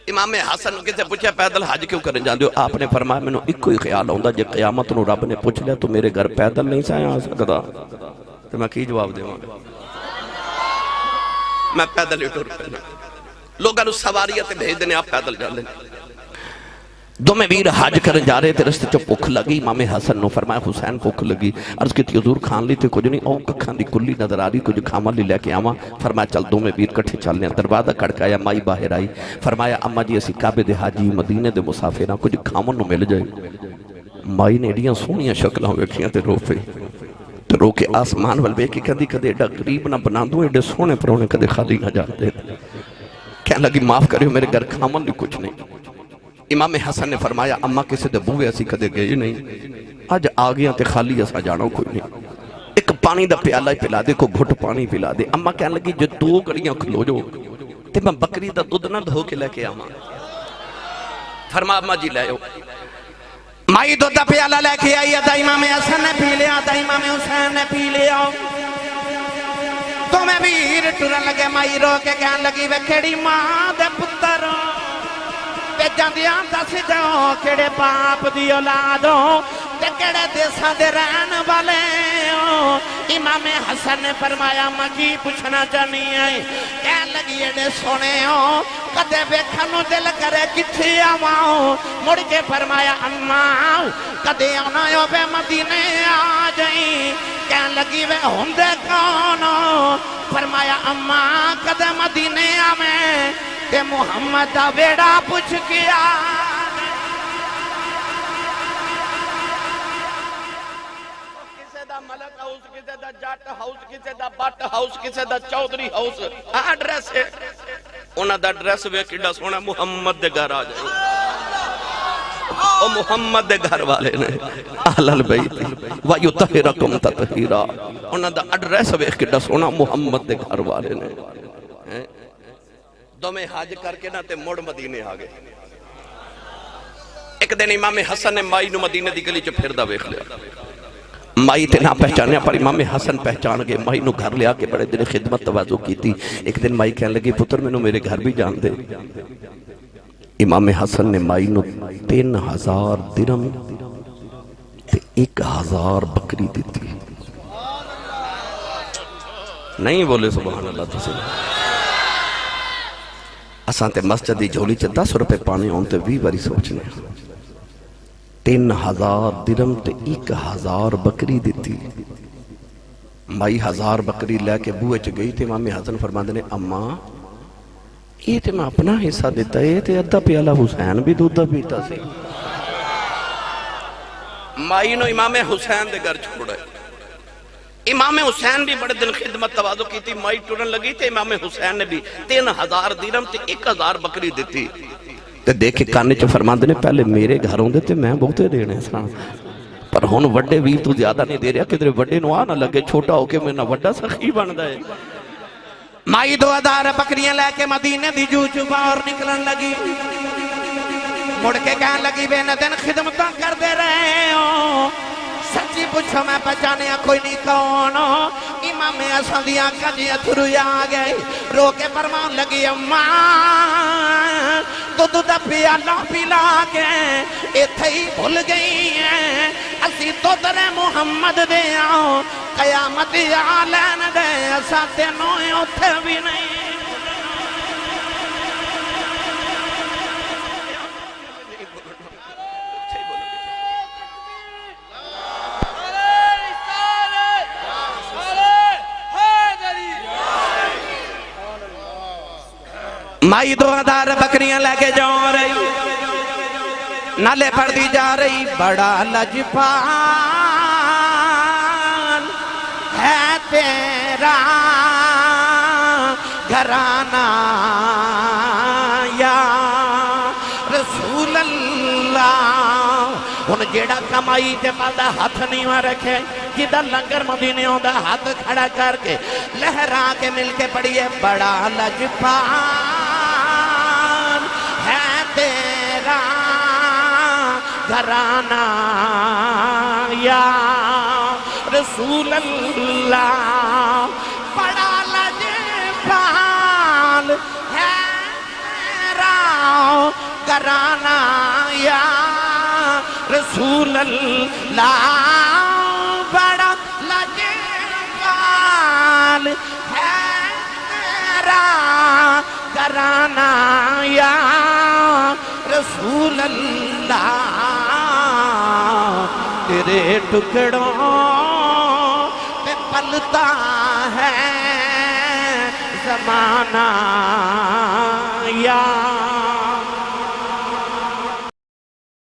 امام حسن کسے پوچھا پیدل حج کیوں کریں جاندے ہو آپ نے فرمایا میں نے ایک کوئی خیال ہوندا جے قیامت نو رب نے پوچھ لیا تو میرے گھر پیدل نہیں سائیں آ سکتا تو میں کی جواب دیواں گا میں پیدل ہی ٹور پینا لوگاں نو سواریاں تے بھیج دینے آپ پیدل جاندے دو میں ویر حج کرن جا رہے تھے رستے چو پوکھ لگی امام حسن نو فرمایا حسین پوکھ لگی عرض کی تھی حضور کھان لی تھے کچھ نہیں او ککھان دی کلی نظر آ رہی کچھ کھاما لی لے کے آما فرمایا چل دو میں ویر کٹھے چلنے دروازہ کڑکایا مائی باہر آئی فرمایا اما جی اسی کعبے دے حاجی مدینے دے مسافرہ کچھ کھامن نو مل جائے مائی نے ایڈیاں سونیاں شکلوں ویکھیاں تے رو پے تو رو کے آسمان والبے کی کدی کدی ایڈا قریب نہ بنا دوں ایڈے سونے پرونے کدی خالی نہ جاتے کہنے لگی معاف کریو میرے گھر کھامن دی کچھ نہیں امام حسن نے فرمایا اممہ کسی دے بوئے ایسی کدے گئے نہیں آج آگیاں تے خالی ایسا جانو کوئی نہیں ایک پانی دا پیالہ ہی پلا دے کو گھٹ پانی پلا دے اممہ کہنے لگی جو دو گڑیاں کھلو جو تے میں بکری دا دودھ نہ دھو کے لے کے آما فرما اممہ جی لے ہو مائی دودھ دا پیالہ لے کے آئی دا امام حسن نے پی لیا دا امام حسین نے پی لیا تو میں ویر ٹورن لگے مائی رو کے کہنے لگی وے کھڑی ماں دے پتر تے جاندیاں دس جاؤ کیڑے باپ دی اولادوں تے کیڑے دیساں دے رہن والے ہو امام حسن نے فرمایا مکی پوچھنا چاہنی ہے کہنے لگی ایڈے سونے ہو کدے ویکھنو دل کرے کتھی آواں مڑ کے فرمایا اماں کدے آنا ہو بے مدینے آ جائیں کہنے لگی وے ہوندے کون فرمایا اماں کدے مدینے آویں تے محمد دا بیڑا پوچھ کیا کسے دا ملک ہاؤس کسے دا جاٹ ہاؤس کسے دا بٹ ہاؤس کسے دا چودری ہاؤس ایڈریس ہے انہاں دا ایڈریس وے کیڑا سونا محمد دے گھر آ جائے او محمد دے گھر والے نے اہل البیت وَيُطَهِرَكُمْ تَطْهِيرًا انہاں دا ایڈریس وے کیڑا سونا محمد دے گھر والے نے دو میں حاج کر کے نہ تے موڑ مدینے آگئے ایک دن امام حسن نے مائی نو مدینے دی گلی چو پھر دا ویکھ لیا مائی تے نہ پہچانے پر امام حسن پہچان گئے مائی نو گھر لیا کے بڑے دن خدمت توازو کی تھی ایک دن مائی کہنے لگی پتر میں نو میرے گھر بھی جان دے امام حسن نے مائی نو 3000 درم تے 1000 بکری دیتی نہیں بولے سبحان اللہ تو سبحان اساں تے مسجد دی جھولی چ 10 روپے پانے ہون تے 20 باری سوچنے 3000 درم تے 1000 بکری دیتی مائی 1000 بکری لے کے بوئے چ گئی تے امام حسن فرماندے نے اماں یہ تے میں اپنا حصہ دیتا ہے تے ادھا پیالہ حسین بھی دودھ پیتا سی مائی نو امام حسین دے گھر چھوڑا ہے امام حسین بھی بڑے دن خدمت توازو کی تھی مائی ٹورن لگی تھے امام حسین نے بھی 3000 درم تے 1000 بکری دیتی تے دیکھے کانے چو فرماندے نے پہلے میرے گھر ہوں دے تے میں بہتے دینے سان پر ہون وڈے ویر تو زیادہ نہیں دے رہا کہ تیرے وڈے نو آنا لگے چھوٹا ہو کے میں نہ وڈا سخی بن دائے مائی 2000 بکریاں لے کے مدینے دی جو چوبا اور نکلن لگی مڑ کے کہنے لگی بے ندن خدمتاں کر دے رہے ہوں سچی پوچھو میں پہچانے کوئی نہیں کون امام حسن دی آنکھاں جی اتھرو آ گئے رو کے فرمان لگی اماں دودھ دا پیالہ پلا کے ایتھے ہی بھول گئی ہیں اسی تو ترے محمد دے آؤ قیامت آلین دے اسا تینوں اتھے بھی نہیں مائی 2000 بکریاں لے کے جا رہی نالے پڑ دی جا رہی بڑا لجپال ہے تیرا گھرانہ یا رسول اللہ ہن جیڑا کمائی تے پلدا ہاتھ نیواں رکھے جدا لنگر مدینے ہوندا ہاتھ کھڑا کر کے لہرا کے مل کے پڑھیے بڑا لجپال ہے تیرا گھرانہ یا رسول اللہ بڑا لجپال ہے تیرا گھرانہ یا رسول اللہ بڑا لجپال ہے تیرا گھرانہ یا رسول اللہ تیرے ٹکڑوں پہ پلتا ہے زمانہ یا